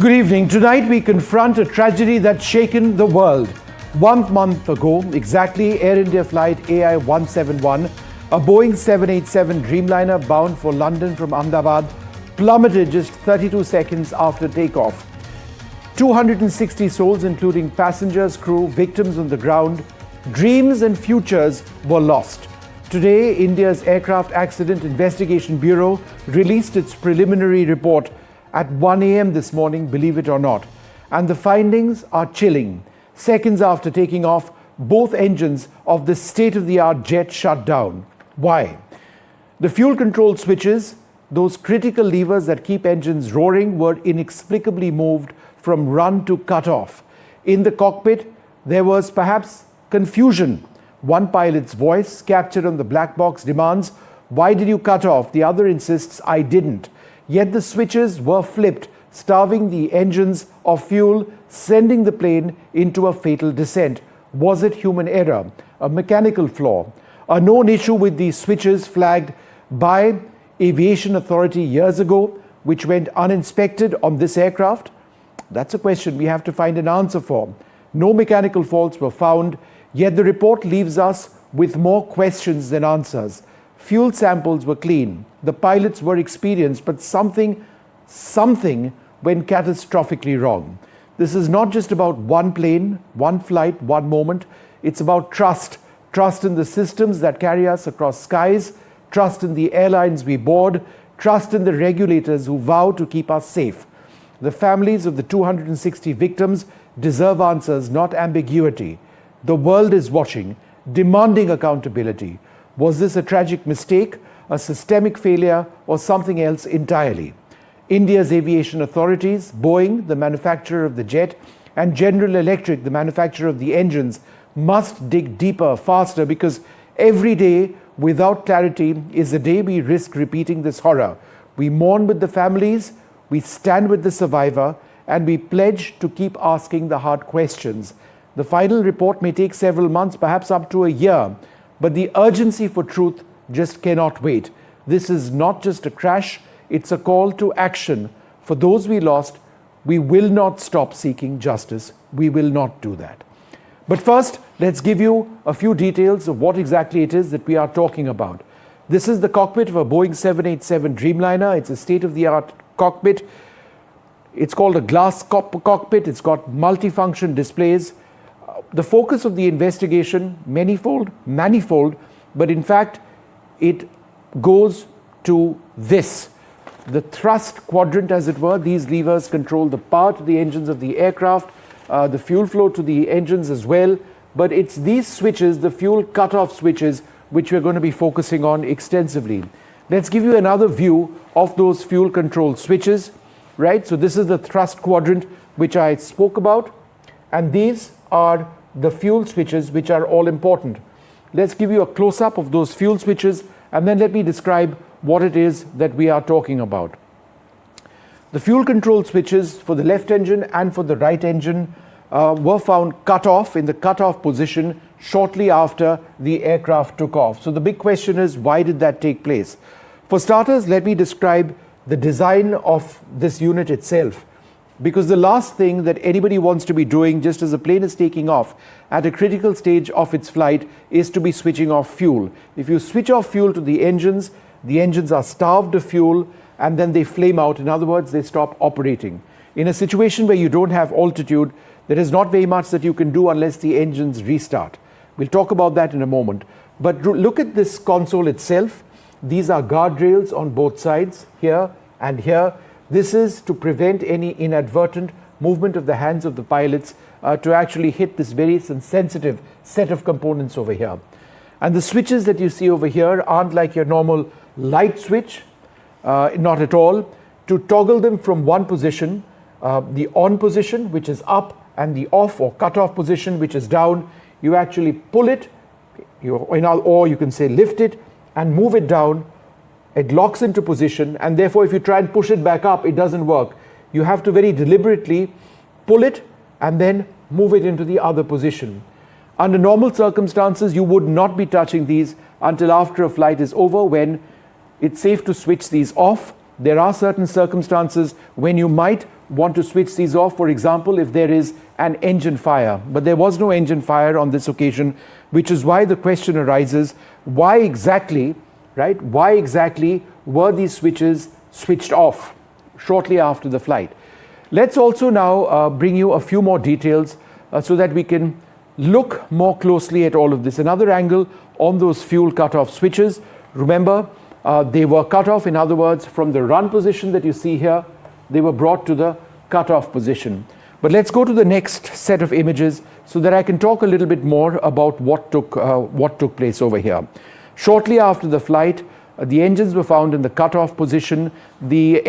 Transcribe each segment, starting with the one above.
Good evening. Tonight we confront a tragedy that's shaken the world. 1 month ago, exactly, Air India flight AI-171, a Boeing 787 Dreamliner bound for London from Ahmedabad, plummeted just 32 seconds after takeoff. 260 souls, including passengers, crew, victims on the ground, dreams and futures were lost. Today, India's Aircraft Accident Investigation Bureau released its preliminary report at 1 a.m. this morning, believe it or not. And the findings are chilling. Seconds after taking off, both engines of the state-of-the-art jet shut down. Why? The fuel control switches, those critical levers that keep engines roaring, were inexplicably moved from run to cut off. In the cockpit, there was perhaps confusion. One pilot's voice, captured on the black box, demands, "Why did you cut off?" The other insists, "I didn't." Yet the switches were flipped, starving the engines of fuel, sending the plane into a fatal descent. Was it human error? A mechanical flaw? A known issue with these switches flagged by Aviation Authority years ago, which went uninspected on this aircraft? That's a question we have to find an answer for. No mechanical faults were found, yet the report leaves us with more questions than answers. Fuel samples were clean. The pilots were experienced, but something went catastrophically wrong. This is not just about one plane, one flight, one moment. It's about trust. Trust in the systems that carry us across skies, trust in the airlines we board, trust in the regulators who vow to keep us safe. The families of the 260 victims deserve answers, not ambiguity. The world is watching, demanding accountability. Was this a tragic mistake, a systemic failure, or something else entirely? India's aviation authorities, Boeing, the manufacturer of the jet, and General Electric, the manufacturer of the engines, must dig deeper, faster, because every day without clarity is a day we risk repeating this horror. We mourn with the families, we stand with the survivor, and we pledge to keep asking the hard questions. The final report may take several months, perhaps up to a year, but the urgency for truth just cannot wait. This is not just a crash, it's a call to action. For those we lost, we will not stop seeking justice. We will not do that. But first, let's give you a few details of what exactly it is that we are talking about. This is the cockpit of a Boeing 787 Dreamliner. It's a state-of-the-art cockpit. It's called a glass cockpit. It's got multifunction displays. The focus of the investigation, manifold, but in fact, it goes to this. The thrust quadrant, as it were. These levers control the power to the engines of the aircraft, the fuel flow to the engines as well. But it's these switches, the fuel cutoff switches, which we're going to be focusing on extensively. Let's give you another view of those fuel control switches, right? So this is the thrust quadrant, which I spoke about. And these are the fuel switches, which are all important. Let's give you a close-up of those fuel switches, and then let me describe what it is that we are talking about. The fuel control switches for the left engine and for the right engine were found cut off, in the cut-off position shortly after the aircraft took off. So the big question is, why did that take place? For starters, let me describe the design of this unit itself. Because the last thing that anybody wants to be doing just as a plane is taking off at a critical stage of its flight is to be switching off fuel. If you switch off fuel to the engines are starved of fuel, and then they flame out. In other words, they stop operating. In a situation where you don't have altitude, there is not very much that you can do unless the engines restart. We'll talk about that in a moment. But look at this console itself. These are guardrails on both sides, here and here. This is to prevent any inadvertent movement of the hands of the pilots to actually hit this very sensitive set of components over here. And the switches that you see over here aren't like your normal light switch, not at all. To toggle them from one position, the on position, which is up, and the off or cut-off position, which is down, you actually pull it, or you can say lift it, and move it down. It locks into position, and therefore if you try and push it back up, it doesn't work. You have to very deliberately pull it and then move it into the other position. Under normal circumstances, you would not be touching these until after a flight is over, when it's safe to switch these off. There are certain circumstances when you might want to switch these off, for example, if there is an engine fire. But there was no engine fire on this occasion, which is why the question arises, why exactly, right? Why exactly were these switches switched off shortly after the flight? Let's also now bring you a few more details so that we can look more closely at all of this. Another angle on those fuel cutoff switches. Remember, they were cut off, in other words, from the run position that you see here, they were brought to the cutoff position. But let's go to the next set of images so that I can talk a little bit more about what took place over here. Shortly after the flight, the engines were found in the cutoff position. The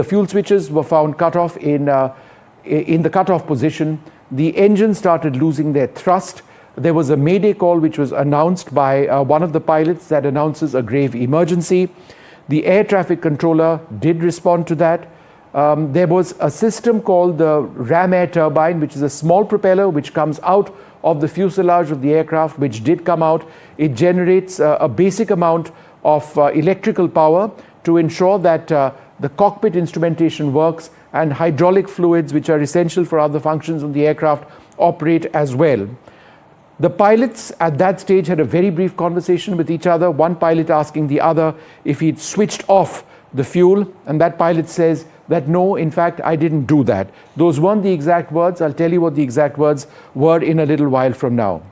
fuel switches were found cut off in the cutoff position. The engine started losing their thrust. There was a mayday call which was announced by one of the pilots that announces a grave emergency. The air traffic controller did respond to that. There was a system called the ram air turbine, which is a small propeller which comes out of the fuselage of the aircraft, which did come out. It generates a basic amount of electrical power to ensure that the cockpit instrumentation works and hydraulic fluids, which are essential for other functions of the aircraft, operate as well. The pilots at that stage had a very brief conversation with each other, one pilot asking the other if he'd switched off the fuel, and that pilot says that no, in fact, I didn't do that. Those weren't the exact words. I'll tell you what the exact words were in a little while from now.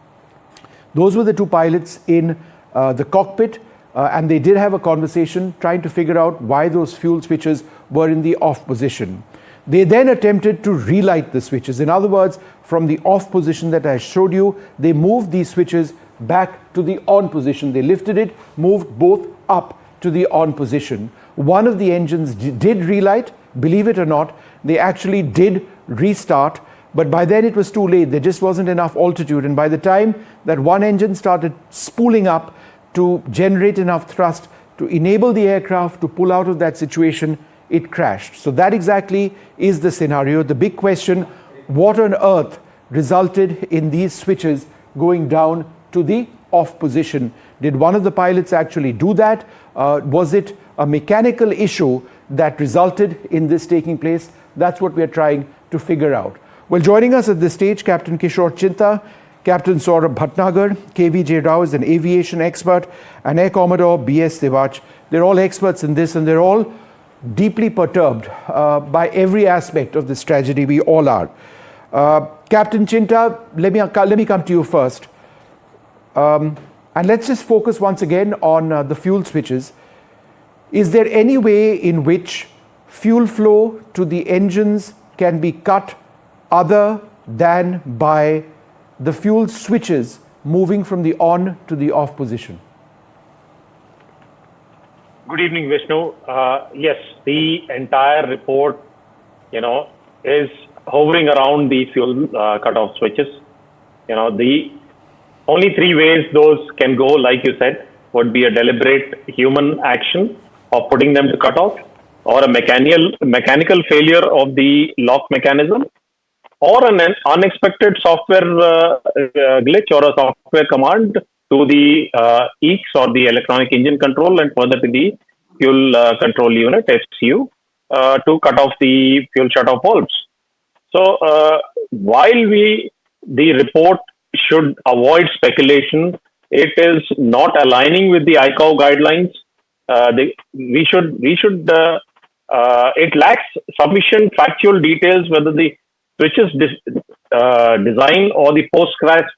Those were the two pilots in the cockpit, and they did have a conversation trying to figure out why those fuel switches were in the off position. They then attempted to relight the switches. In other words, from the off position that I showed you, they moved these switches back to the on position. They lifted it, moved both up to the on position. One of the engines did relight, believe it or not. They actually did restart, but by then it was too late. There just wasn't enough altitude, and by the time that one engine started spooling up to generate enough thrust to enable the aircraft to pull out of that situation, it crashed. So that exactly is the scenario. The big question, what on earth resulted in these switches going down to the off position? Did one of the pilots actually do that? Was it a mechanical issue that resulted in this taking place? That's what we're trying to figure out. Well, joining us at this stage, Captain Kishore Chinta, Captain Saurabh Bhatnagar, KVJ Rao is an aviation expert, and Air Commodore B.S. Devach. They're all experts in this, and they're all deeply perturbed by every aspect of this tragedy. We all are. Captain Chinta, let me come to you first. And let's just focus once again on the fuel switches. Is there any way in which fuel flow to the engines can be cut other than by the fuel switches moving from the on to the off position? Good evening, Vishnu. Yes, the entire report, is hovering around the fuel cutoff switches. The only three ways those can go, like you said, would be a deliberate human action of putting them to cut off, or a mechanical failure of the lock mechanism, or an unexpected software glitch or a software command to the EECS or the electronic engine control, and further to the fuel control unit, FCU, to cut off the fuel shutoff valves. So while the report should avoid speculation, it is not aligning with the ICAO guidelines. It lacks sufficient factual details whether the switches design or the post-crash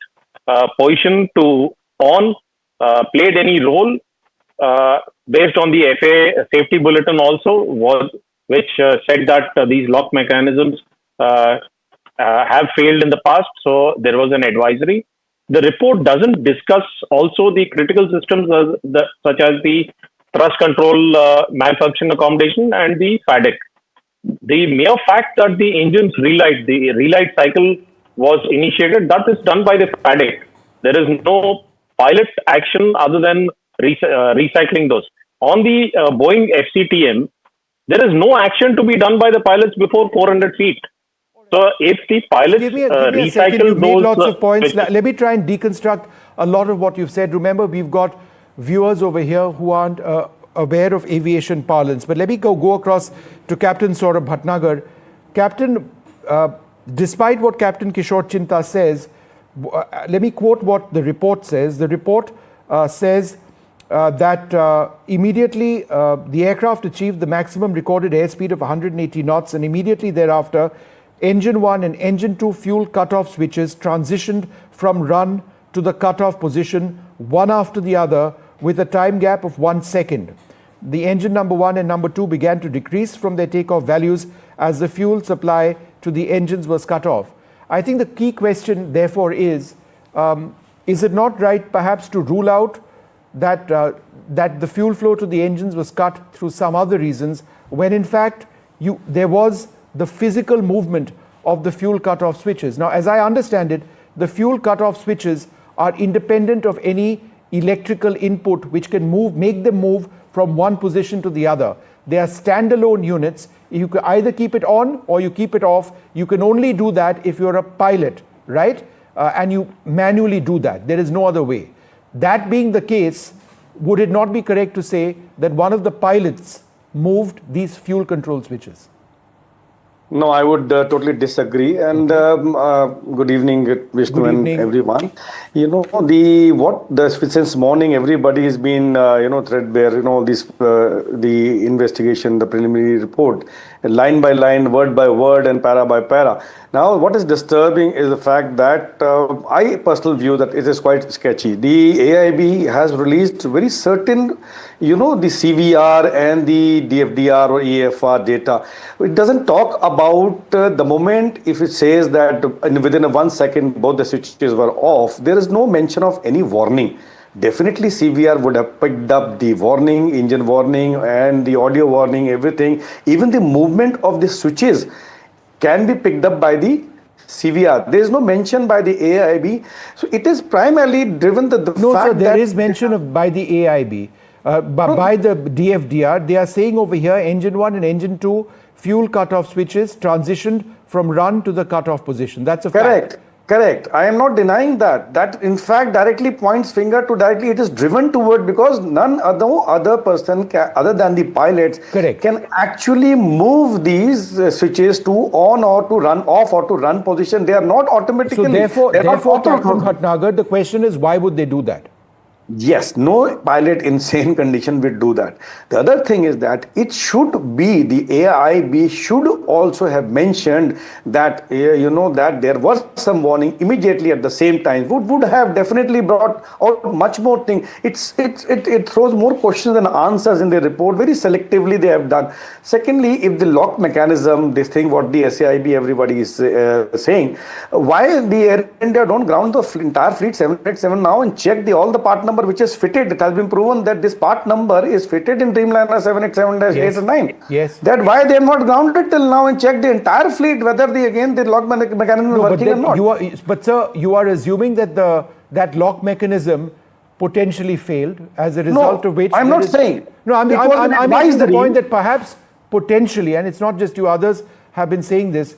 position to on played any role, based on the FAA safety bulletin also, which said that these lock mechanisms have failed in the past, so there was an advisory. The report doesn't discuss also the critical systems such as the thrust control malfunction accommodation and the FADEC. The mere fact that the engine's relight cycle was initiated, that is done by the FADEC. There is no pilot action other than recycling those. On the Boeing FCTM, there is no action to be done by the pilots before 400 feet. So if the pilots give me a second. You've made lots of points. Let me try and deconstruct a lot of what you've said. Remember, we've got viewers over here who aren't aware of aviation parlance. But let me go across to Captain Saurabh Bhatnagar. Captain, despite what Captain Kishore Chinta says, let me quote what the report says. The report says that immediately the aircraft achieved the maximum recorded airspeed of 180 knots, and immediately thereafter, Engine 1 and Engine 2 fuel cutoff switches transitioned from run to the cutoff position, one after the other, with a time gap of 1 second. The engine number 1 and number 2 began to decrease from their takeoff values as the fuel supply to the engines was cut off. I think the key question, therefore, is it not right perhaps to rule out that the fuel flow to the engines was cut through some other reasons, when in fact there was the physical movement of the fuel cutoff switches? Now, as I understand it, the fuel cutoff switches are independent of any electrical input which can make them move from one position to the other. They are standalone units. You can either keep it on or you keep it off. You can only do that if you're a pilot, right? And you manually do that. There is no other way. That being the case, would it not be correct to say that one of the pilots moved these fuel control switches? No, I would totally disagree. And good evening, Vishnu, and everyone. You know, since morning, everybody has been, threadbare, the investigation, the preliminary report, line by line, word by word, and para by para. Now, what is disturbing is the fact that I personally view that it is quite sketchy. The AAIB has released very certain, the CVR and the DFDR or EFR data. It doesn't talk about the moment if it says that within a 1 second both the switches were off. There is no mention of any warning. Definitely CVR would have picked up the warning, engine warning, and the audio warning, everything. Even the movement of the switches can be picked up by the CVR. There is no mention by the AAIB. So it is primarily driven the fact that... No, sir, there is mention by the AAIB. By the DFDR, they are saying over here, Engine 1 and Engine 2 fuel cutoff switches transitioned from run to the cutoff position. That's a fact. Correct. I am not denying that. That in fact directly points finger to directly it is driven toward, because no other person other than the pilots can actually move these switches to on or to run off or to run position. They are not automatically. So therefore Captain Bhatnagar, the question is, why would they do that? Yes, no pilot in sane condition will do that. The other thing is that it should be, the AAIB should also have mentioned that, that there was some warning immediately at the same time. Would have definitely brought out much more things. It throws more questions than answers in the report. Very selectively they have done. Secondly, if the lock mechanism, this thing what the SAIB everybody is saying, why the Air India don't ground the entire fleet 787 now and check all the part number which is fitted? It has been proven that this part number is fitted in Dreamliner 787-8 or 9. Yes. That why they have not grounded till now and checked the entire fleet whether the lock mechanism is working or not. But sir, you are assuming that that lock mechanism potentially failed as a result of which... I'm not saying. No, I'm making the point that perhaps potentially, and it's not just you, others have been saying this,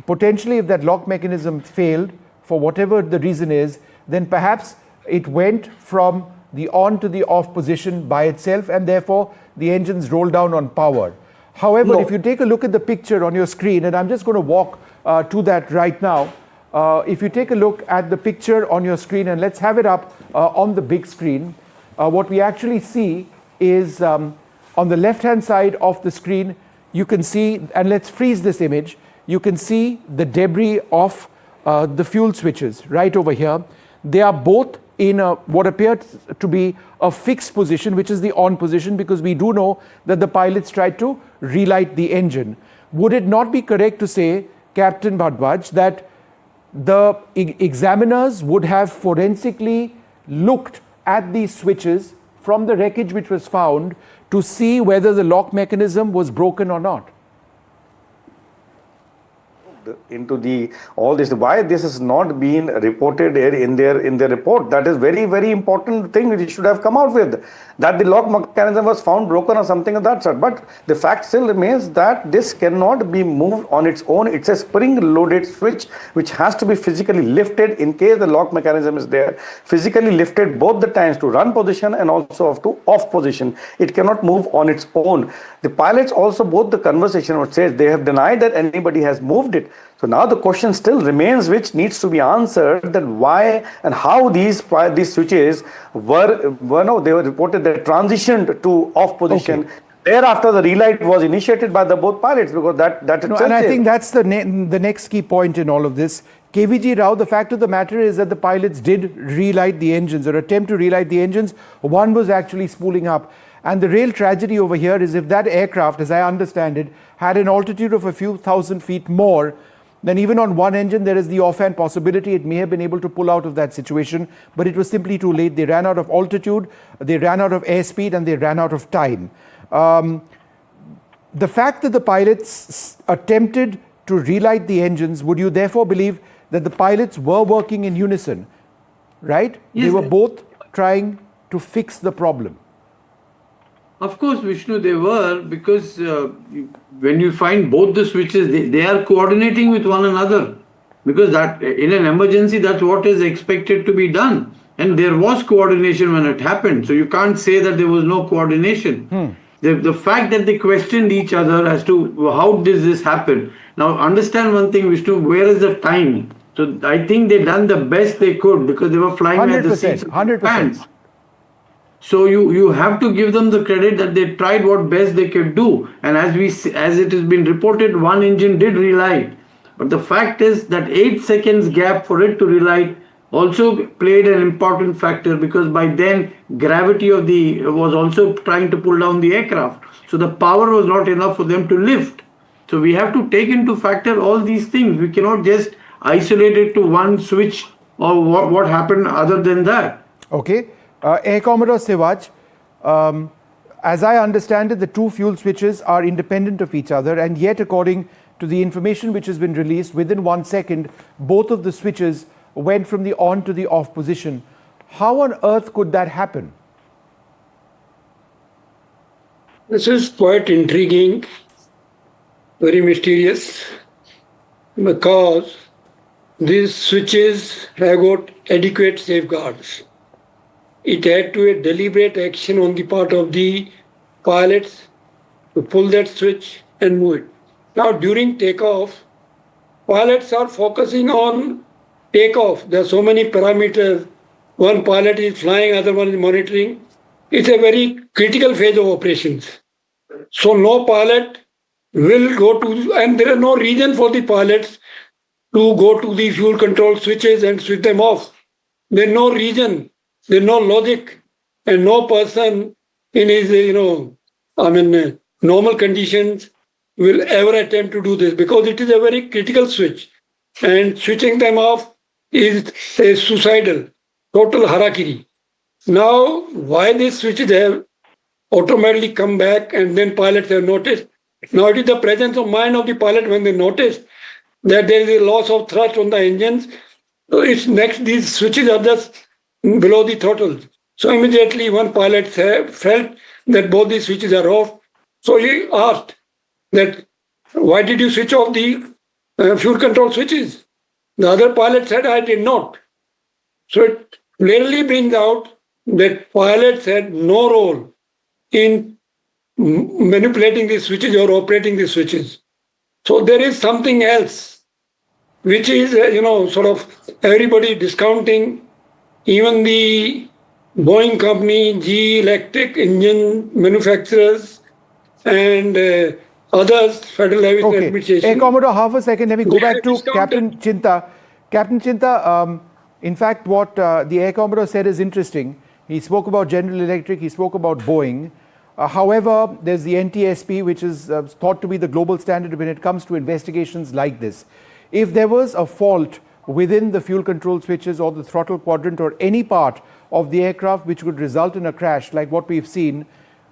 potentially if that lock mechanism failed for whatever the reason is, then perhaps it went from the on to the off position by itself, and therefore the engines roll down on power. However, if you take a look at the picture on your screen, and I'm just going to walk to that right now. If you take a look at the picture on your screen, and let's have it up on the big screen, what we actually see is on the left-hand side of the screen, you can see, and let's freeze this image, you can see the debris of the fuel switches right over here. They are both in what appears to be a fixed position, which is the on position, because we do know that the pilots tried to relight the engine. Would it not be correct to say, Captain Bhardwaj, that the examiners would have forensically looked at these switches from the wreckage which was found to see whether the lock mechanism was broken or not? into the all this. Why this has not been reported here in their report? That is very, very important thing which should have come out with, that the lock mechanism was found broken or something of that sort. But the fact still remains that this cannot be moved on its own. It's a spring-loaded switch which has to be physically lifted in case the lock mechanism is there. Physically lifted both the times to run position and also to off position. It cannot move on its own. The pilots also, both the conversation which says they have denied that anybody has moved it. So now the question still remains, which needs to be answered, that why and how these switches were they were reported that transitioned to off position. Okay. Thereafter, the relight was initiated by the both pilots, because that itself. And I think that's the next key point in all of this. KVG Rao, the fact of the matter is that the pilots did relight the engines, or attempt to relight the engines. One was actually spooling up. And the real tragedy over here is if that aircraft, as I understand it, had an altitude of a few thousand feet more, then even on one engine, there is the offhand possibility it may have been able to pull out of that situation, but it was simply too late. They ran out of altitude, they ran out of airspeed, and they ran out of time. The fact that the pilots attempted to relight the engines, would you therefore believe that the pilots were working in unison, right? Yes. They were both trying to fix the problem. Of course, Vishnu, they were, because when you find both the switches, they are coordinating with one another, because that in an emergency, that's what is expected to be done. And there was coordination when it happened. So you can't say that there was no coordination. The fact that they questioned each other as to how did this happen. Now, understand one thing, Vishnu, where is the time? So I think they done the best they could, because they were flying at the seats of 100%. So you have to give them the credit that they tried what best they could do. And as it has been reported, one engine did relight. But the fact is that 8 seconds gap for it to relight also played an important factor, because by then gravity was also trying to pull down the aircraft. So the power was not enough for them to lift. So we have to take into factor all these things. We cannot just isolate it to one switch or what happened other than that. Okay. Air Commodore Sewaj, as I understand it, the two fuel switches are independent of each other, and yet according to the information which has been released, within 1 second, both of the switches went from the on to the off position. How on earth could that happen? This is quite intriguing, very mysterious, because these switches have got adequate safeguards. It had to a deliberate action on the part of the pilots to pull that switch and move it. Now, during takeoff, pilots are focusing on takeoff. There are so many parameters. One pilot is flying, other one is monitoring. It's a very critical phase of operations. So no pilot will go to, and there is no reason for the pilots to go to the fuel control switches and switch them off. There's no reason. There's no logic, and no person in his, normal conditions will ever attempt to do this, because it is a very critical switch, and switching them off is a suicidal, total harakiri. Now, why these switches have automatically come back and then pilots have noticed? Now, it is the presence of mind of the pilot when they notice that there is a loss of thrust on the engines. So it's next, these switches are just below the throttle. So immediately one pilot felt that both these switches are off. So he asked that, why did you switch off the fuel control switches? The other pilot said, I did not. So it clearly brings out that pilots had no role in manipulating these switches or operating these switches. So there is something else, which is, sort of everybody discounting. Even the Boeing company, GE Electric engine manufacturers, and others, Federal Aviation Administration. Air Commodore, half a second. Let me go back to Captain Chinta. Captain Chinta, in fact, what the Air Commodore said is interesting. He spoke about General Electric, he spoke about Boeing. However, there's the NTSP, which is thought to be the global standard when it comes to investigations like this. If there was a fault within the fuel control switches or the throttle quadrant or any part of the aircraft which would result in a crash like what we've seen,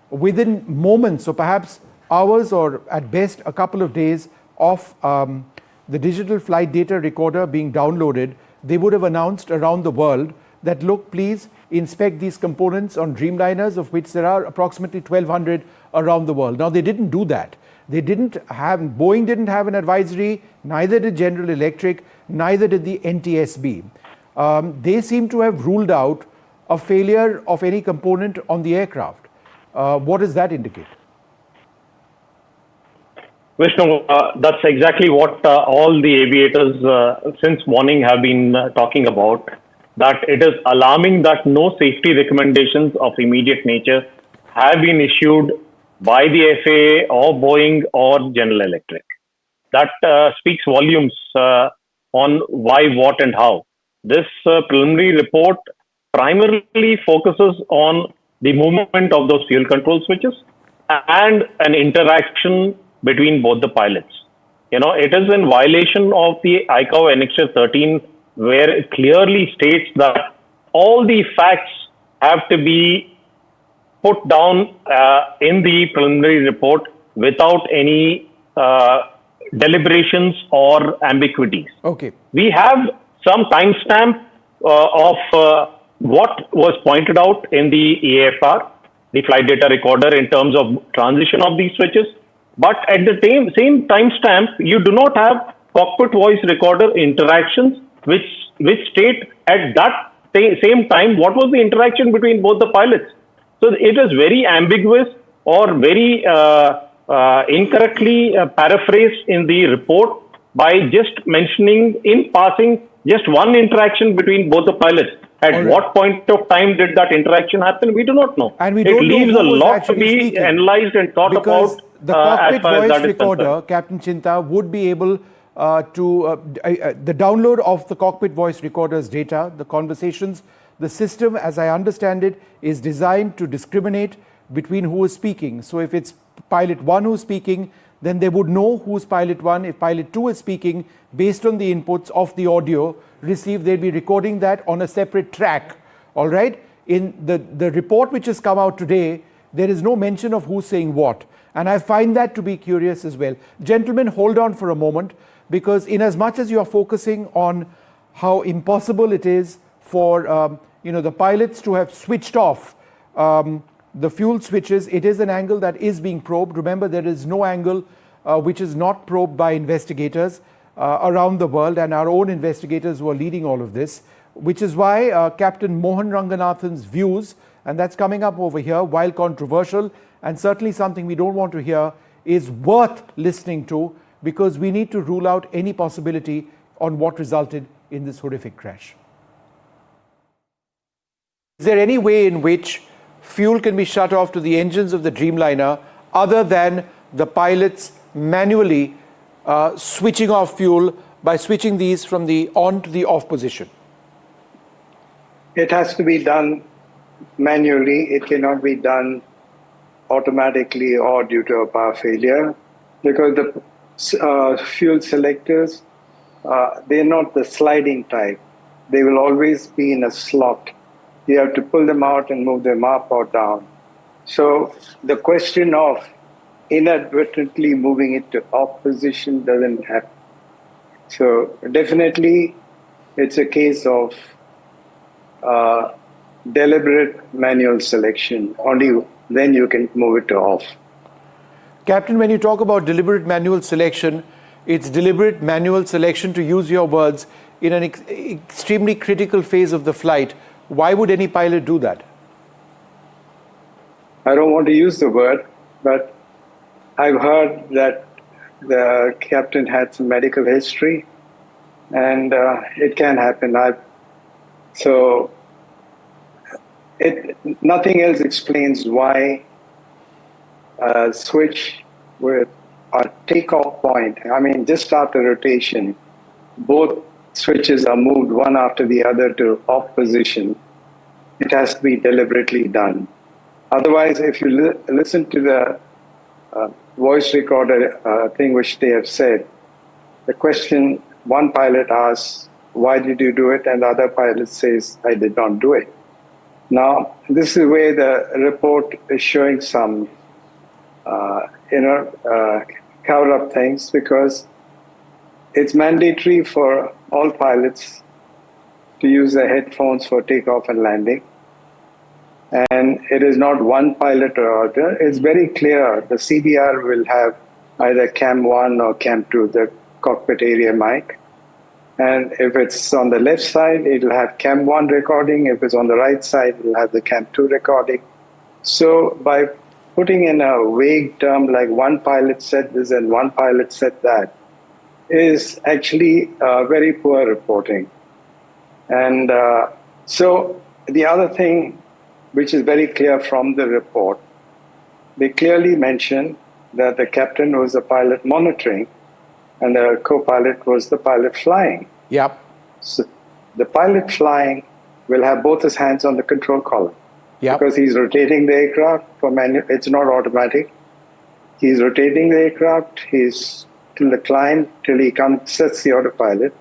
within moments or perhaps hours or at best a couple of days of the digital flight data recorder being downloaded, they would have announced around the world that, look, please inspect these components on Dreamliners, of which there are approximately 1,200 around the world. Now, they didn't do that. Boeing didn't have an advisory, neither did General Electric, neither did the NTSB. They seem to have ruled out a failure of any component on the aircraft. What does that indicate? Vishnu, that's exactly what all the aviators since morning have been talking about, that it is alarming that no safety recommendations of immediate nature have been issued by the FAA or Boeing or General Electric. That speaks volumes on why, what, and how. This preliminary report primarily focuses on the movement of those fuel control switches and an interaction between both the pilots. It is in violation of the ICAO Annexure 13, where it clearly states that all the facts have to be put down in the preliminary report without any deliberations or ambiguities. Okay. We have some timestamp of what was pointed out in the EAFR, the flight data recorder, in terms of transition of these switches. But at the same timestamp, you do not have cockpit voice recorder interactions, which state at that same time what was the interaction between both the pilots. So it is very ambiguous or very incorrectly paraphrased in the report by just mentioning in passing just one interaction between both the pilots. At what point of time did that interaction happen? We do not know. And it leaves a lot to be analyzed and thought about. The cockpit voice recorder, Captain Chinta, would be able the download of the cockpit voice recorder's data, the conversations, the system, as I understand it, is designed to discriminate between who is speaking. So if it's pilot 1 who's speaking, then they would know who's pilot 1. If pilot 2 is speaking, based on the inputs of the audio received, they'll be recording that on a separate track. All right? In the report which has come out today, there is no mention of who's saying what. And I find that to be curious as well. Gentlemen, hold on for a moment, because in as much as you are focusing on how impossible it is for the pilots to have switched off the fuel switches, it is an angle that is being probed. Remember, there is no angle which is not probed by investigators around the world, and our own investigators who are leading all of this, which is why Captain Mohan Ranganathan's views, and that's coming up over here, while controversial and certainly something we don't want to hear, is worth listening to, because we need to rule out any possibility on what resulted in this horrific crash. Is there any way in which fuel can be shut off to the engines of the Dreamliner other than the pilots manually switching off fuel by switching these from the on to the off position? It has to be done manually. It cannot be done automatically or due to a power failure, because the fuel selectors, they're not the sliding type. They will always be in a slot. You have to pull them out and move them up or down. So the question of inadvertently moving it to off position doesn't happen. So definitely it's a case of deliberate manual selection. Only then you can move it to off. Captain, when you talk about deliberate manual selection, it's deliberate manual selection, to use your words, in an extremely critical phase of the flight. Why would any pilot do that? I don't want to use the word, but I've heard that the captain had some medical history, and it can happen. Nothing else explains why a switch with a takeoff point, just after rotation, both switches are moved one after the other to off position. It has to be deliberately done. Otherwise, if you listen to the voice recorder thing which they have said, the question one pilot asks, "Why did you do it?" and the other pilot says, "I did not do it." Now, this is where the report is showing some, cover-up things, because it's mandatory for all pilots to use their headphones for takeoff and landing. And it is not one pilot or other. It's very clear. The CDR will have either Cam 1 or Cam 2, the cockpit area mic. And if it's on the left side, it'll have Cam 1 recording. If it's on the right side, it'll have the Cam 2 recording. So by putting in a vague term like one pilot said this and one pilot said that is actually very poor reporting. And so the other thing, which is very clear from the report, they clearly mention that the captain was the pilot monitoring and the co-pilot was the pilot flying. Yep. So the pilot flying will have both his hands on the control column. Yep. Because he's rotating the aircraft for it's not automatic. He's rotating the aircraft, he's till the climb, till he sets the autopilot.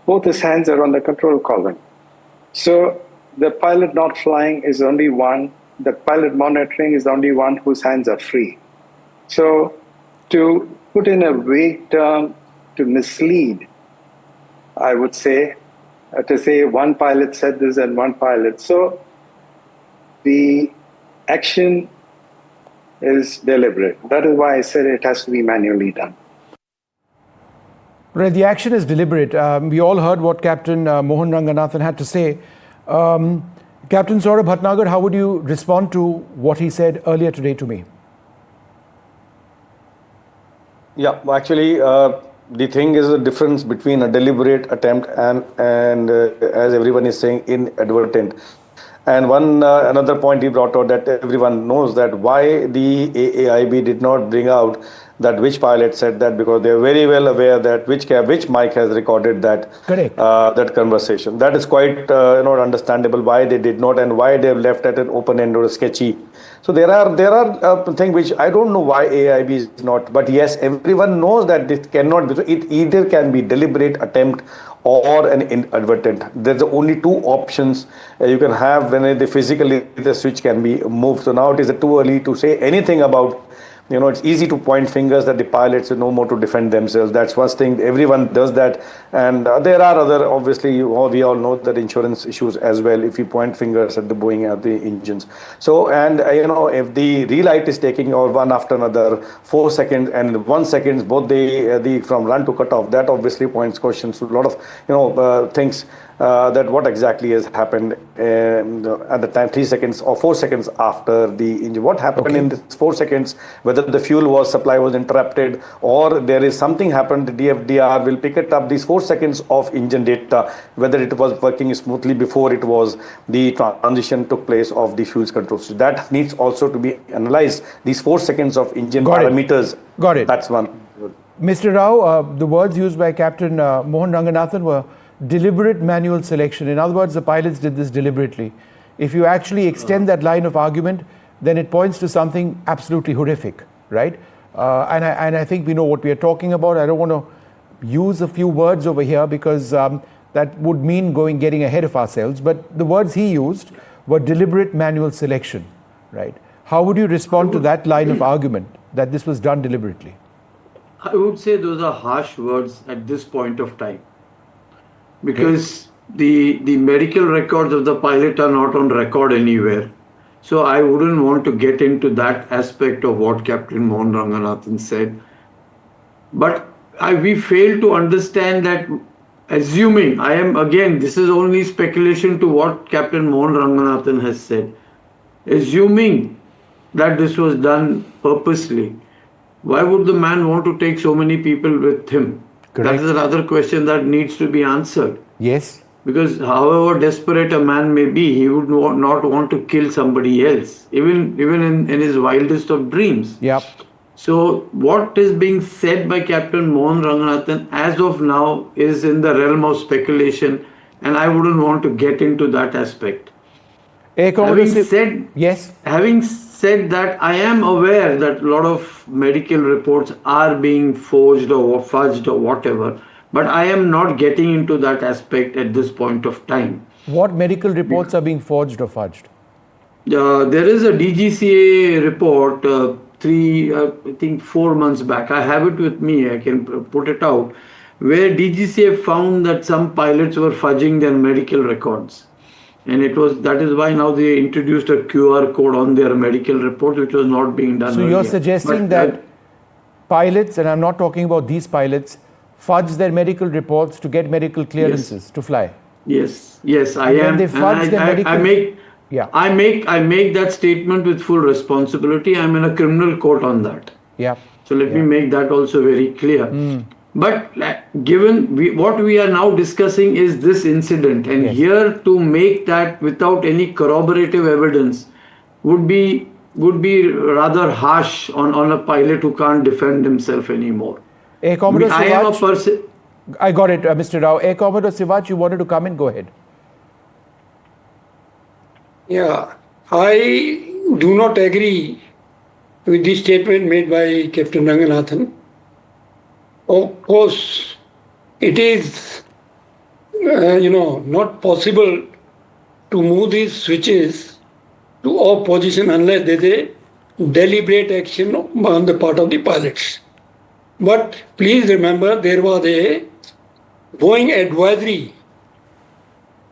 Both his hands are on the control column. So the pilot not flying is only one, the pilot monitoring is the only one whose hands are free. So to put in a vague term to mislead, I would say, to say one pilot said this and one pilot. So the action is deliberate. That is why I said it has to be manually done. Right, the action is deliberate. We all heard what Captain Mohan Ranganathan had to say. Captain Saurabh Bhatnagar, how would you respond to what he said earlier today to me? Yeah, actually, the thing is a difference between a deliberate attempt and as everyone is saying, inadvertent. And one another point he brought out that everyone knows that why the AAIB did not bring out that which pilot said that, because they are very well aware that which mic has recorded that. Correct. That conversation. That is quite understandable why they did not and why they have left at an open end or sketchy. So there are things which I don't know why AIB is not, but yes, everyone knows that this cannot be. So it either can be deliberate attempt or an inadvertent. There's only two options you can have when physically the switch can be moved. So now it is too early to say anything about. It's easy to point fingers that the pilots know more to defend themselves. That's one thing. Everyone does that. And there are other, obviously, we all know that insurance issues as well, if you point fingers at the Boeing or the engines. So, and, if the relight is taking or one after another, 4 seconds and 1 second, both the from run to cut off, that obviously points questions to a lot of, things. That what exactly has happened at the time, 3 seconds or 4 seconds after the engine. What happened in this 4 seconds, whether the fuel supply was interrupted or there is something happened, the DFDR will pick it up, these 4 seconds of engine data, whether it was working smoothly before it was the transition took place of the fuel control. So that needs also to be analyzed, these 4 seconds of engine parameters. Got it. That's one. Mr. Rao, the words used by Captain Mohan Ranganathan were deliberate manual selection. In other words, the pilots did this deliberately. If you actually extend that line of argument, then it points to something absolutely horrific, right? And I think we know what we are talking about. I don't want to use a few words over here because that would mean getting ahead of ourselves. But the words he used were deliberate manual selection, right? How would you respond to that line of argument that this was done deliberately? I would say those are harsh words at this point of time. Because the medical records of the pilot are not on record anywhere. So I wouldn't want to get into that aspect of what Captain Mohan Ranganathan said. But we fail to understand that, assuming, this is only speculation to what Captain Mohan Ranganathan has said. Assuming that this was done purposely, why would the man want to take so many people with him? Correct. That is another question that needs to be answered. Yes. Because however desperate a man may be, he would not want to kill somebody else, even in his wildest of dreams. Yep. So what is being said by Captain Mohan Ranganathan as of now is in the realm of speculation, and I wouldn't want to get into that aspect. Having said that, I am aware that a lot of medical reports are being forged or fudged or whatever, but I am not getting into that aspect at this point of time. What medical reports are being forged or fudged? There is a DGCA report, 4 months back. I have it with me, I can put it out, where DGCA found that some pilots were fudging their medical records. And that is why now they introduced a QR code on their medical report, which was not being done earlier. So you're suggesting that pilots, and I'm not talking about these pilots, fudge their medical reports to get medical clearances to fly? Yes, I And am. when they fudge their medical... I make that statement with full responsibility. I'm in a criminal court on that. Yeah. So let me make that also very clear. But given what we are now discussing is this incident, and here to make that without any corroborative evidence would be rather harsh on a pilot who can't defend himself anymore. Air Commodore I am a person. I got it, Mr. Rao. Air Commodore Sivaj, you wanted to come in? Go ahead. Yeah, I do not agree with the statement made by Captain Ranganathan. Of course, it is, not possible to move these switches to off position unless there is a deliberate action on the part of the pilots. But please remember, there was a Boeing advisory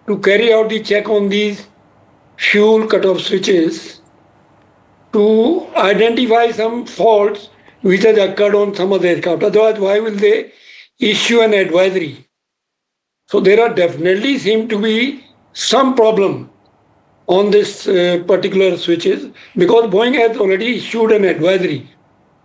to carry out the check on these fuel cutoff switches to identify some faults which has occurred on some of the aircraft. Otherwise, why will they issue an advisory? So there are definitely seem to be some problem on this particular switches, because Boeing has already issued an advisory.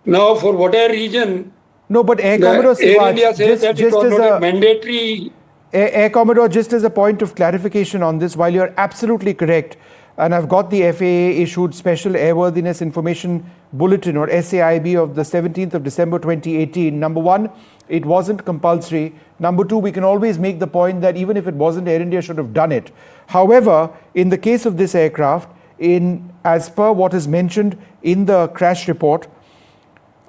Now, for whatever reason, no, but Air Commodore Sivaj, Air India says that it was not a mandatory. Air Commodore, just as a point of clarification on this, while you're absolutely correct, and I've got the FAA issued Special Airworthiness Information Bulletin, or SAIB, of the 17th of December 2018. Number one, it wasn't compulsory. Number two, we can always make the point that even if it wasn't, Air India should have done it. However, in the case of this aircraft, as per what is mentioned in the crash report,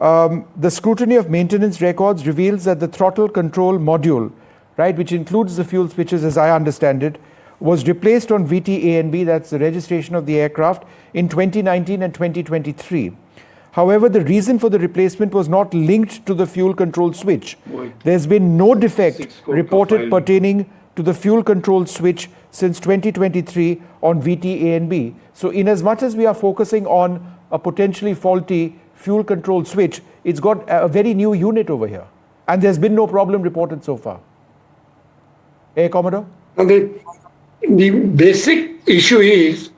the scrutiny of maintenance records reveals that the throttle control module, right, which includes the fuel switches as I understand it, was replaced on VT-A&B, that's the registration of the aircraft, in 2019 and 2023. However, the reason for the replacement was not linked to the fuel control switch. There's been no defect reported pertaining to the fuel control switch since 2023 on VT-A&B. So in as much as we are focusing on a potentially faulty fuel control switch, it's got a very new unit over here. And there's been no problem reported so far. Air Commodore? The basic issue is,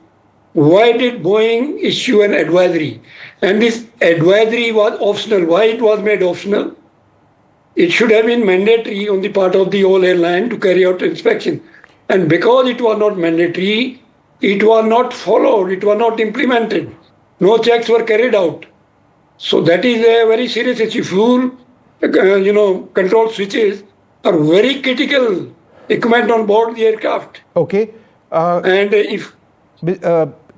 why did Boeing issue an advisory? And this advisory was optional. Why it was made optional? It should have been mandatory on the part of the whole airline to carry out inspection. And because it was not mandatory, it was not followed, it was not implemented. No checks were carried out. So that is a very serious issue. Fuel, control switches are very critical equipment on board the aircraft. Okay. And if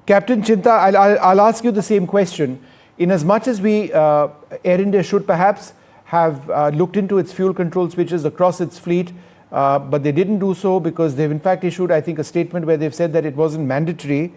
Captain Chinta, I'll ask you the same question. In as much as we, Air India should perhaps have looked into its fuel control switches across its fleet, but they didn't do so because they've in fact issued, I think, a statement where they've said that it wasn't mandatory.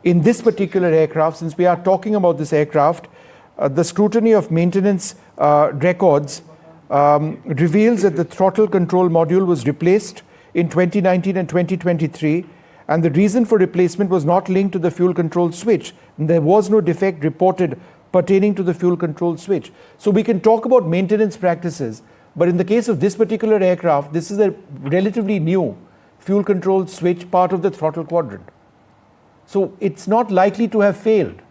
In this particular aircraft, since we are talking about this aircraft, the scrutiny of maintenance records reveals that the throttle control module was replaced in 2019 and 2023, and the reason for replacement was not linked to the fuel control switch. There was no defect reported pertaining to the fuel control switch. So we can talk about maintenance practices, but in the case of this particular aircraft, this is a relatively new fuel control switch, part of the throttle quadrant. So it's not likely to have failed.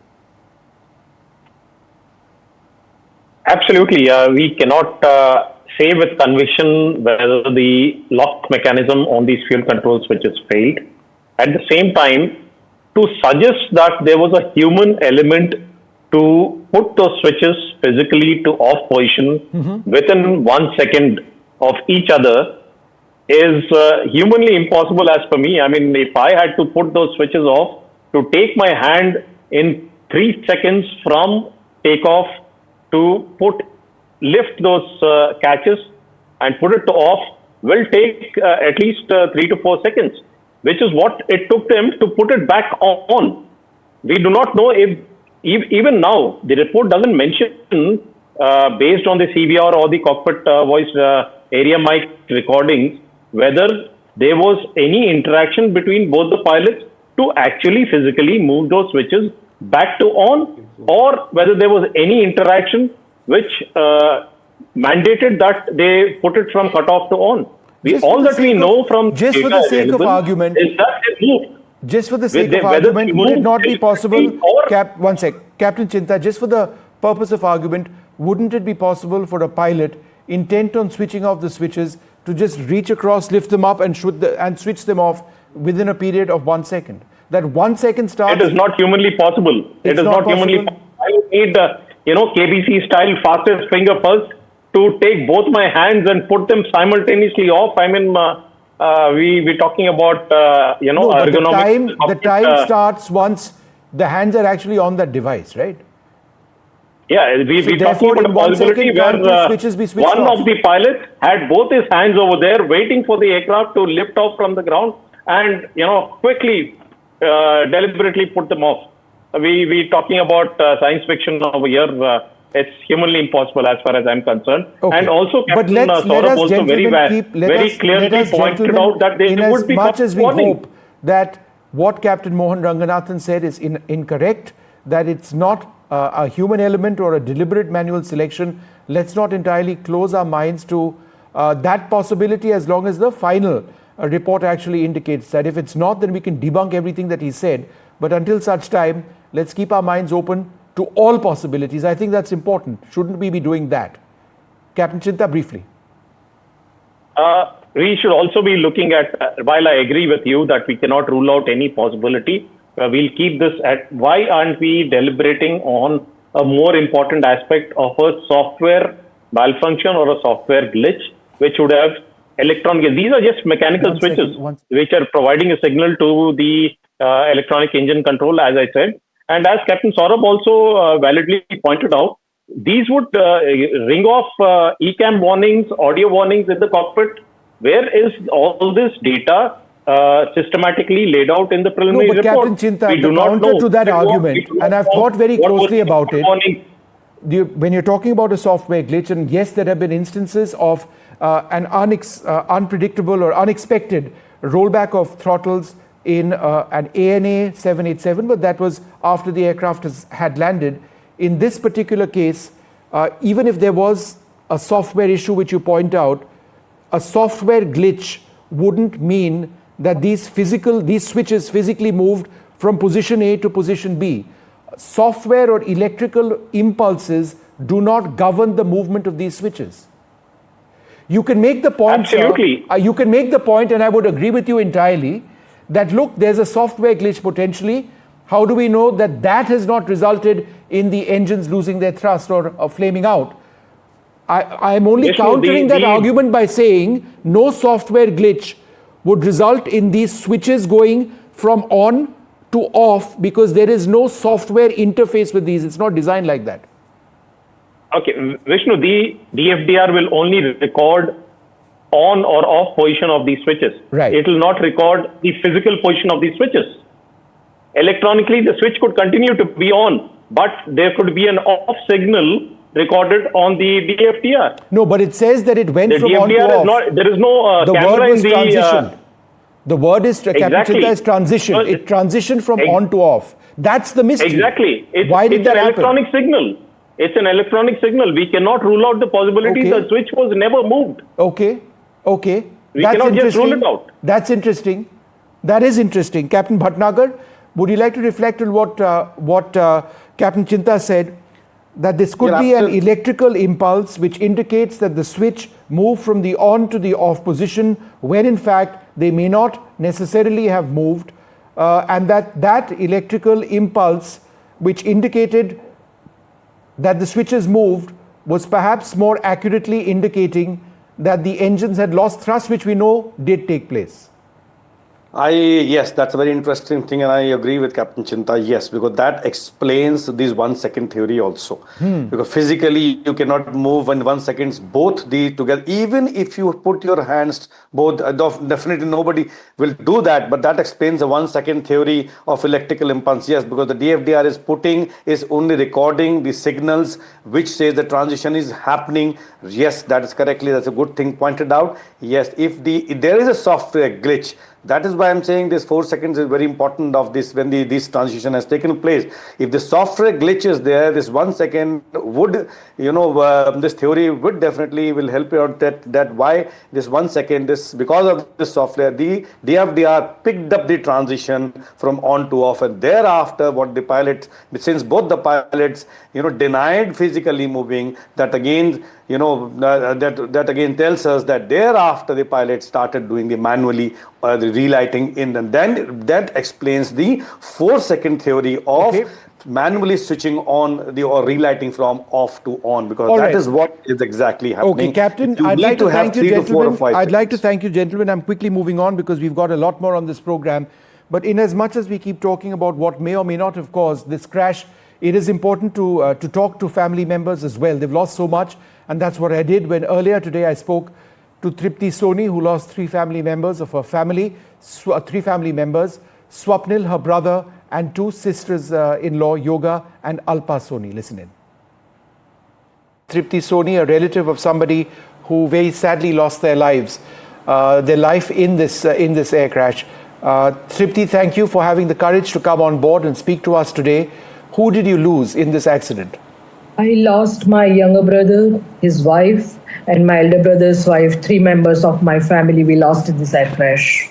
Absolutely. We cannot say with conviction whether the lock mechanism on these fuel control switches failed. At the same time, to suggest that there was a human element to put those switches physically to off position within 1 second of each other is humanly impossible as per me. I mean, if I had to put those switches off, to take my hand in 3 seconds from takeoff to lift those catches and put it off will take at least 3 to 4 seconds, which is what it took them to put it back on. We do not know if, even now, the report doesn't mention based on the CVR or the cockpit voice area mic recordings, whether there was any interaction between both the pilots to actually physically move those switches back to on, or whether there was any interaction which mandated that they put it from cutoff to on. All that we know from just for the sake of argument is that they moved. Just for the sake of argument, would it not be possible, Captain Chinta, just for the purpose of argument, wouldn't it be possible for a pilot intent on switching off the switches to just reach across, lift them up and switch them off within a period of 1 second? That 1 second starts... It is not humanly possible. It is not humanly possible. I need KBC style fastest finger first to take both my hands and put them simultaneously off. I mean, we're talking about, ergonomics. The time starts once the hands are actually on that device, right? Yeah, we're talking about a possibility where one of the pilots had both his hands over there waiting for the aircraft to lift off from the ground and, quickly, deliberately put them off. We're talking about science fiction over here. It's humanly impossible as far as I'm concerned. Okay. And also, Captain Saurabh also very clearly pointed out that there would be much as we hope that what Captain Mohan Ranganathan said is incorrect, that it's not a human element or a deliberate manual selection. Let's not entirely close our minds to that possibility, as long as the final report actually indicates that. If it's not, then we can debunk everything that he said. But until such time, let's keep our minds open to all possibilities. I think that's important. Shouldn't we be doing that? Captain Chinta, briefly. We should also be looking at, while I agree with you that we cannot rule out any possibility, we'll keep this at why aren't we deliberating on a more important aspect of a software malfunction or a software glitch, which would have electronic. These are just mechanical switches which are providing a signal to the electronic engine control, as I said. And as Captain Saurabh also validly pointed out, these would ring off ECAM warnings, audio warnings in the cockpit. Where is all this data systematically laid out in the preliminary report? Captain Chinta, we do not know to that argument, and I've thought very closely about it. When you're talking about a software glitch, and yes, there have been instances of an unpredictable or unexpected rollback of throttles in an ANA 787, but that was after the aircraft had landed. In this particular case, even if there was a software issue which you point out, a software glitch wouldn't mean that these switches physically moved from position A to position B. Software or electrical impulses do not govern the movement of these switches. You can make the point, absolutely. You can make the point, and I would agree with you entirely, that look, there's a software glitch potentially. How do we know that that has not resulted in the engines losing their thrust or flaming out? I'm only countering that argument by saying no software glitch would result in these switches going from on to off, because there is no software interface with these. It's not designed like that. Okay, Vishnu, the DFDR will only record on or off position of these switches. Right. It will not record the physical position of these switches. Electronically, the switch could continue to be on, but there could be an off signal recorded on the DFDR. No, but it says that it went from on to off. There is no camera in the... transition. The word is, Captain Chinta, is transition. It transitioned from on to off. That's the mystery. Exactly. Why did that happen? It's an electronic signal. It's an electronic signal. We cannot rule out the possibility the switch was never moved. Okay. We cannot just rule it out. That's interesting. That is interesting. Captain Bhatnagar, would you like to reflect on what Captain Chinta said? That this could be an electrical impulse which indicates that the switch moved from the on to the off position, when in fact they may not necessarily have moved, and that electrical impulse which indicated that the switches moved was perhaps more accurately indicating that the engines had lost thrust, which we know did take place. Yes, that's a very interesting thing, and I agree with Captain Chinta. Yes, because that explains this 1 second theory also. Because physically you cannot move in 1 seconds both the together. Even if you put your hands both, definitely nobody will do that. But that explains the 1 second theory of electrical impulse. Yes, because the DFDR is only recording the signals which says the transition is happening. Yes, that is correctly. That's a good thing pointed out. Yes, if there is a software glitch, that is why I'm saying this 4 seconds is very important of this when this transition has taken place. If the software glitch is there, this 1 second would, this theory would definitely will help you out that why this 1 second, this because of this software, the DFDR picked up the transition from on to off, and thereafter what the pilot, since both the pilots, denied physically moving, that again, that again tells us that thereafter the pilot started doing the manually the relighting in, and then that explains the 4 second theory of manually switching on the or relighting from off to on, because that is what is exactly happening. Okay, Captain, I'd like to thank you, gentlemen. I'd like to thank you, gentlemen. I'm quickly moving on because we've got a lot more on this program. But in as much as we keep talking about what may or may not have caused this crash, it is important to talk to family members as well. They've lost so much, and that's what I did when earlier today I spoke to Tripti Soni, who lost three family members of her family, three family members, Swapnil, her brother, and two sisters-in-law, Yoga and Alpa Soni. Listen in. Tripti Soni, a relative of somebody who very sadly lost their life in this air crash. Tripti, thank you for having the courage to come on board and speak to us today. Who did you lose in this accident? I lost my younger brother, his wife, and my elder brother's wife. 3 members of my family we lost in this air crash.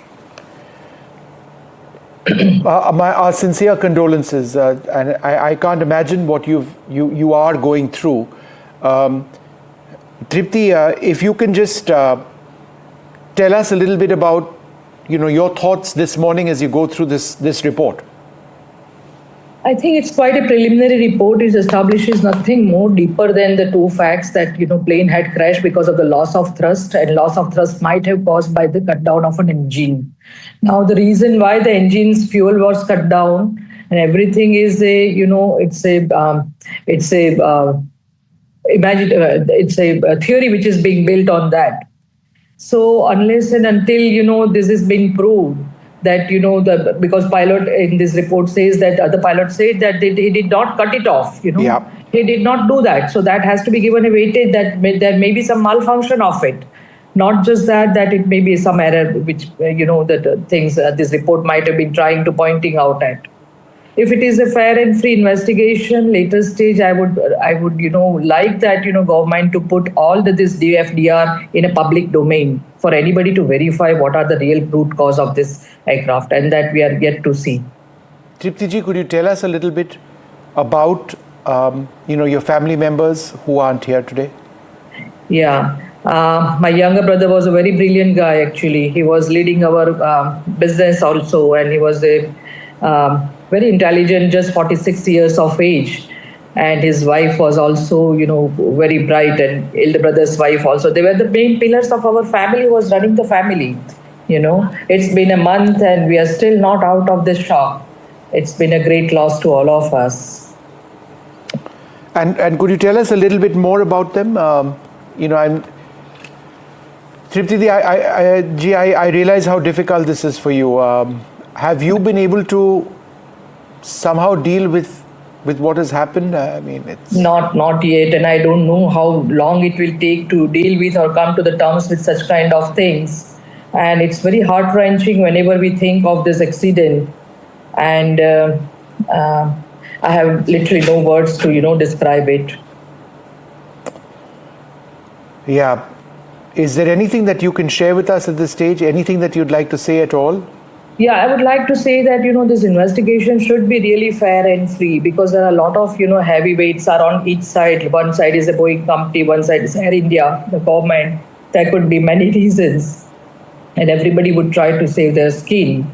Our sincere condolences, and I can't imagine what you are going through. Tripti, if you can just tell us a little bit about your thoughts this morning as you go through this report. I think it's quite a preliminary report. It establishes nothing more deeper than the 2 facts that plane had crashed because of the loss of thrust, and loss of thrust might have caused by the cut down of an engine. Now the reason why the engine's fuel was cut down and everything is it's a theory which is being built on that. So unless and until this is being proved, that because pilot in this report says that the pilot said that he did not cut it off. He did not do that. So that has to be given a weightage that there may be some malfunction of it. Not just that it may be some error, which that things this report might have been trying to pointing out at. If it is a fair and free investigation, later stage, I would like that government to put all this DFDR in a public domain for anybody to verify what are the real root cause of this aircraft, and that we are yet to see. Tripti ji, could you tell us a little bit about your family members who aren't here today? Yeah. My younger brother was a very brilliant guy, actually. He was leading our business also, and he was a very intelligent, just 46 years of age. And his wife was also, very bright, and elder brother's wife also. They were the main pillars of our family, was running the family. It's been a month and we are still not out of this shock. It's been a great loss to all of us. And could you tell us a little bit more about them? Tripti, I realize how difficult this is for you. Have you been able to somehow deal with what has happened? I mean, it's not yet, and I don't know how long it will take to deal with or come to the terms with such kind of things. And it's very heart-wrenching whenever we think of this accident. And I have literally no words to describe it. Yeah. Is there anything that you can share with us at this stage? Anything that you'd like to say at all? Yeah, I would like to say that, this investigation should be really fair and free, because there are a lot of, heavyweights are on each side. One side is the Boeing company, one side is Air India, the government. There could be many reasons, and everybody would try to save their skin.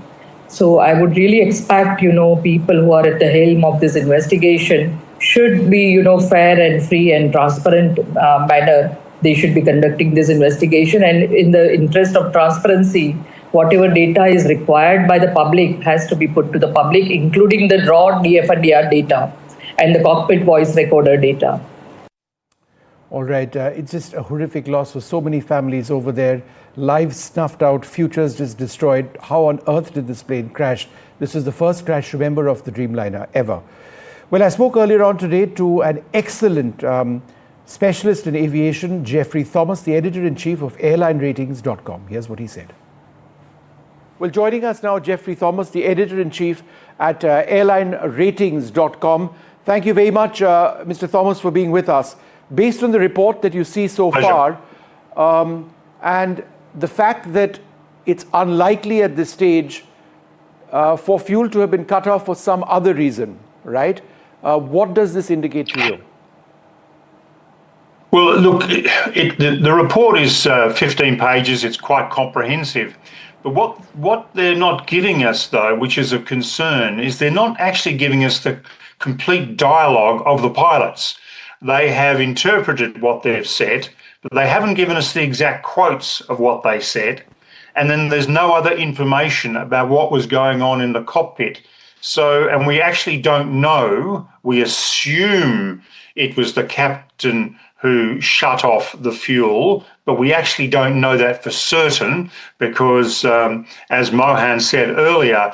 So I would really expect, people who are at the helm of this investigation should be, fair and free and transparent manner. They should be conducting this investigation, and in the interest of transparency, whatever data is required by the public has to be put to the public, including the raw DFR data and the cockpit voice recorder data. All right, it's just a horrific loss for so many families over there. Lives snuffed out, futures just destroyed. How on earth did this plane crash? This is the first crash, remember, of the Dreamliner ever. Well, I spoke earlier on today to an excellent specialist in aviation, Jeffrey Thomas, the editor-in-chief of airlineratings.com. Here's what he said. Well, joining us now, Jeffrey Thomas, the editor-in-chief at airlineratings.com. Thank you very much, Mr. Thomas, for being with us. Based on the report that you see so far, and the fact that it's unlikely at this stage for fuel to have been cut off for some other reason, right? What does this indicate to you? Well, look, the report is 15 pages. It's quite comprehensive. But what they're not giving us, though, which is of concern, is they're not actually giving us the complete dialogue of the pilots. They have interpreted what they've said, but they haven't given us the exact quotes of what they said. And then there's no other information about what was going on in the cockpit. So, and we actually don't know. We assume it was the captain who shut off the fuel, but we actually don't know that for certain because, as Mohan said earlier,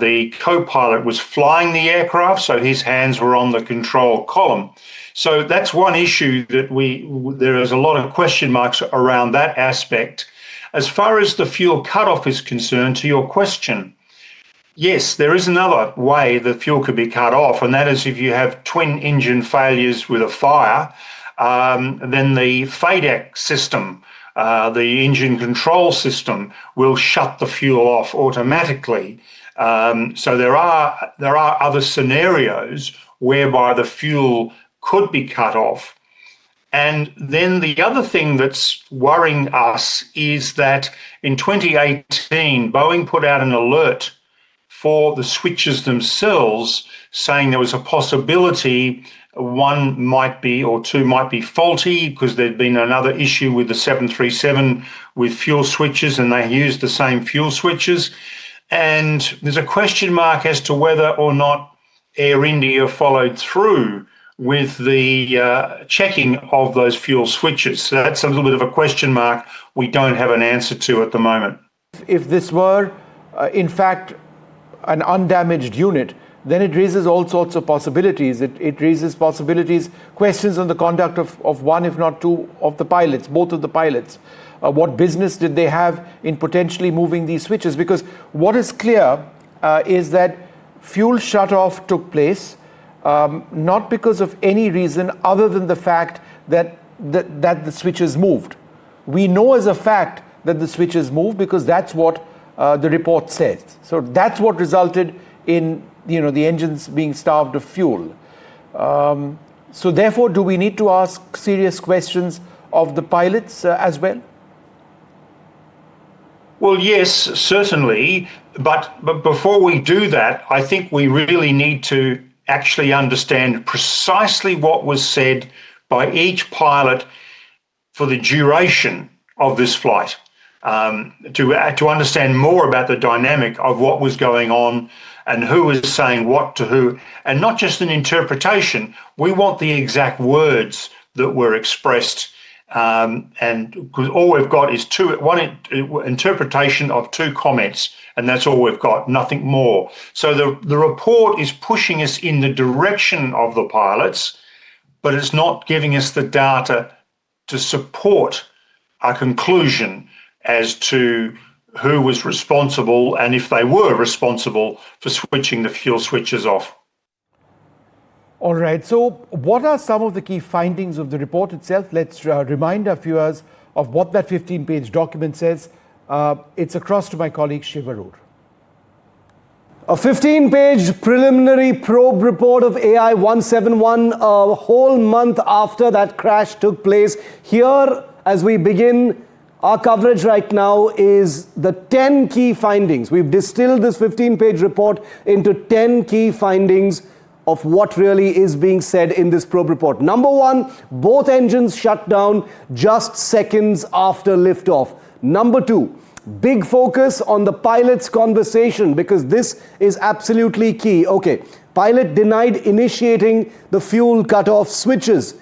the co-pilot was flying the aircraft, so his hands were on the control column. So that's one issue that there is a lot of question marks around that aspect. As far as the fuel cutoff is concerned, to your question, yes, there is another way the fuel could be cut off, and that is if you have twin engine failures with a fire, then the FADEC system, the engine control system, will shut the fuel off automatically. So there are other scenarios whereby the fuel could be cut off. And then the other thing that's worrying us is that in 2018, Boeing put out an alert for the switches themselves, saying there was a possibility one might be or two might be faulty because there'd been another issue with the 737 with fuel switches and they used the same fuel switches. And there's a question mark as to whether or not Air India followed through with the checking of those fuel switches. So that's a little bit of a question mark we don't have an answer to at the moment. If this were, in fact, an undamaged unit, then it raises all sorts of possibilities. It raises questions on the conduct of one, if not two, of the pilots, both of the pilots. What business did they have in potentially moving these switches? Because what is clear is that fuel shut-off took place not because of any reason other than the fact that the switches moved. We know as a fact that the switches moved because that's what the report says. So that's what resulted in the engines being starved of fuel. So therefore, do we need to ask serious questions of the pilots as well? Well, yes, certainly. But before we do that, I think we really need to actually understand precisely what was said by each pilot for the duration of this flight, to understand more about the dynamic of what was going on and who was saying what to who, and not just an interpretation. We want the exact words that were expressed, and because all we've got is one interpretation of two comments, and that's all we've got, nothing more. So the report is pushing us in the direction of the pilots, but it's not giving us the data to support a conclusion as to who was responsible and if they were responsible for switching the fuel switches off. All right, so what are some of the key findings of the report itself? Let's remind our viewers of what that 15-page document says. It's across to my colleague Shiva Roor. A 15-page preliminary probe report of AI-171 a whole month after that crash took place. Here, as we begin our coverage right now, is the 10 key findings. We've distilled this 15-page report into 10 key findings of what really is being said in this probe report. Number one, both engines shut down just seconds after liftoff. Number two, big focus on the pilot's conversation because this is absolutely key. Okay, pilot denied initiating the fuel cutoff switches.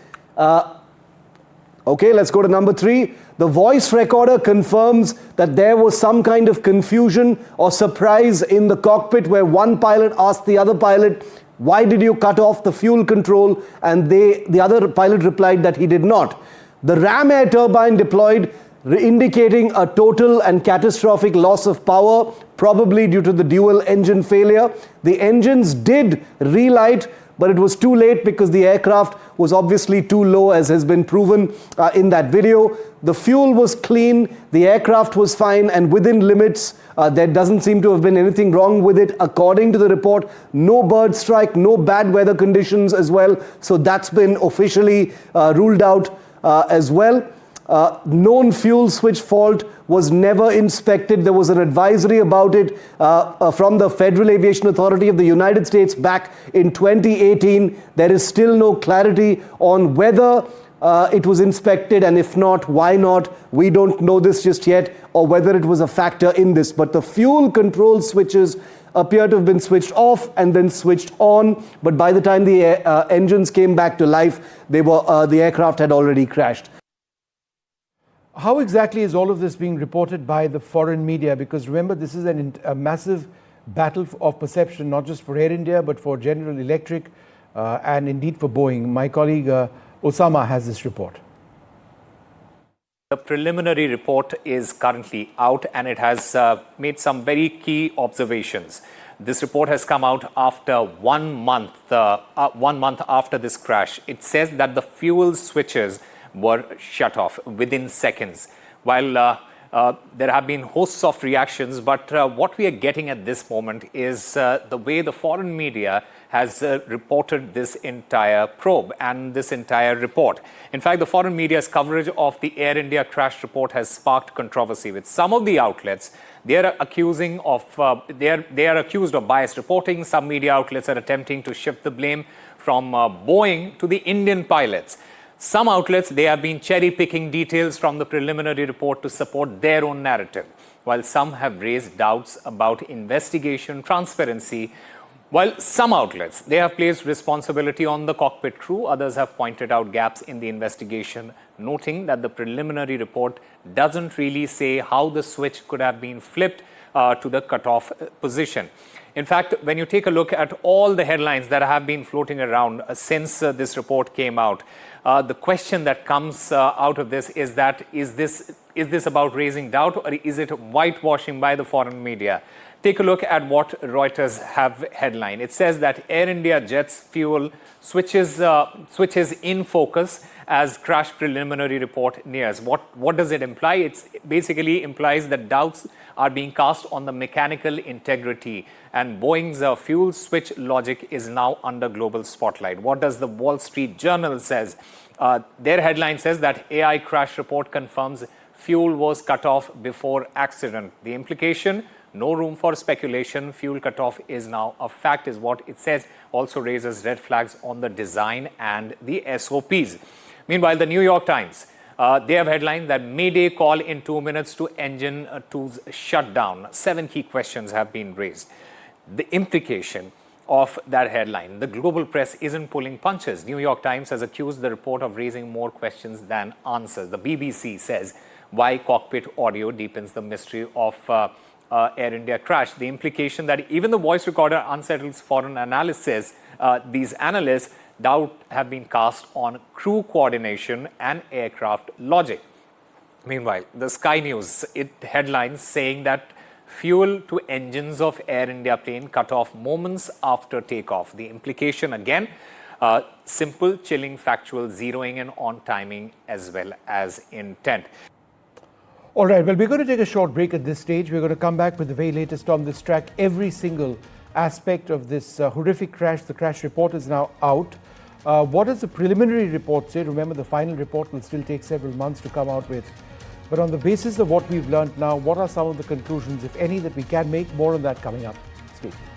Okay, let's go to number 3. The voice recorder confirms that there was some kind of confusion or surprise in the cockpit where one pilot asked the other pilot, why did you cut off the fuel control? And the other pilot replied that he did not. The ram air turbine deployed, indicating a total and catastrophic loss of power, probably due to the dual engine failure. The engines did relight, but it was too late because the aircraft was obviously too low, as has been proven in that video. The fuel was clean, the aircraft was fine and within limits. There doesn't seem to have been anything wrong with it. According to the report, no bird strike, no bad weather conditions as well. So that's been officially ruled out as well. Known fuel switch fault was never inspected. There was an advisory about it from the Federal Aviation Authority of the United States back in 2018. There is still no clarity on whether it was inspected, and if not, why not? We don't know this just yet, or whether it was a factor in this. But the fuel control switches appear to have been switched off and then switched on. But by the time the engines came back to life, the aircraft had already crashed. How exactly is all of this being reported by the foreign media? Because remember, this is a massive battle of perception, not just for Air India, but for General Electric and indeed for Boeing. My colleague Osama has this report. The preliminary report is currently out and it has made some very key observations. This report has come out after 1 month, 1 month after this crash. It says that the fuel switches were shut off within seconds. While there have been hosts of reactions, but what we are getting at this moment is the way the foreign media has reported this entire probe and this entire report. In fact, the foreign media's coverage of the Air India crash report has sparked controversy with some of the outlets. They are accused of biased reporting. Some media outlets are attempting to shift the blame from Boeing to the Indian pilots. Some outlets, they have been cherry-picking details from the preliminary report to support their own narrative, while some have raised doubts about investigation transparency. While some outlets, they have placed responsibility on the cockpit crew, others have pointed out gaps in the investigation, noting that the preliminary report doesn't really say how the switch could have been flipped to the cutoff position. In fact, when you take a look at all the headlines that have been floating around since this report came out, the question that comes out of this is that is this about raising doubt, or is it whitewashing by the foreign media? Take a look at what Reuters have headline. It says that Air India jets fuel switches in focus as crash preliminary report nears. What does it imply? It basically implies that doubts are being cast on the mechanical integrity, and Boeing's fuel switch logic is now under global spotlight. What does the Wall Street Journal says? Their headline says that AI crash report confirms fuel was cut off before accident. The implication, no room for speculation. Fuel cutoff is now a fact, is what it says. Also raises red flags on the design and the SOPs. Meanwhile, the New York Times, they have headlined that Mayday call in 2 minutes to engine 2's shutdown. 7 key questions have been raised. The implication of that headline, the global press isn't pulling punches. New York Times has accused the report of raising more questions than answers. The BBC says why cockpit audio deepens the mystery of Air India crash. The implication that even the voice recorder unsettles foreign analysis. These analysts doubt have been cast on crew coordination and aircraft logic. Meanwhile, the Sky News, it headlines saying that fuel to engines of Air India plane cut off moments after takeoff. The implication again, simple, chilling, factual, zeroing in on timing as well as intent. All right, well, we're going to take a short break at this stage. We're going to come back with the very latest on this track. Every single aspect of this horrific crash. The crash report is now out. What does the preliminary report say? Remember, the final report will still take several months to come out with. But on the basis of what we've learned now, what are some of the conclusions, if any, that we can make? More on that coming up. Stay tuned.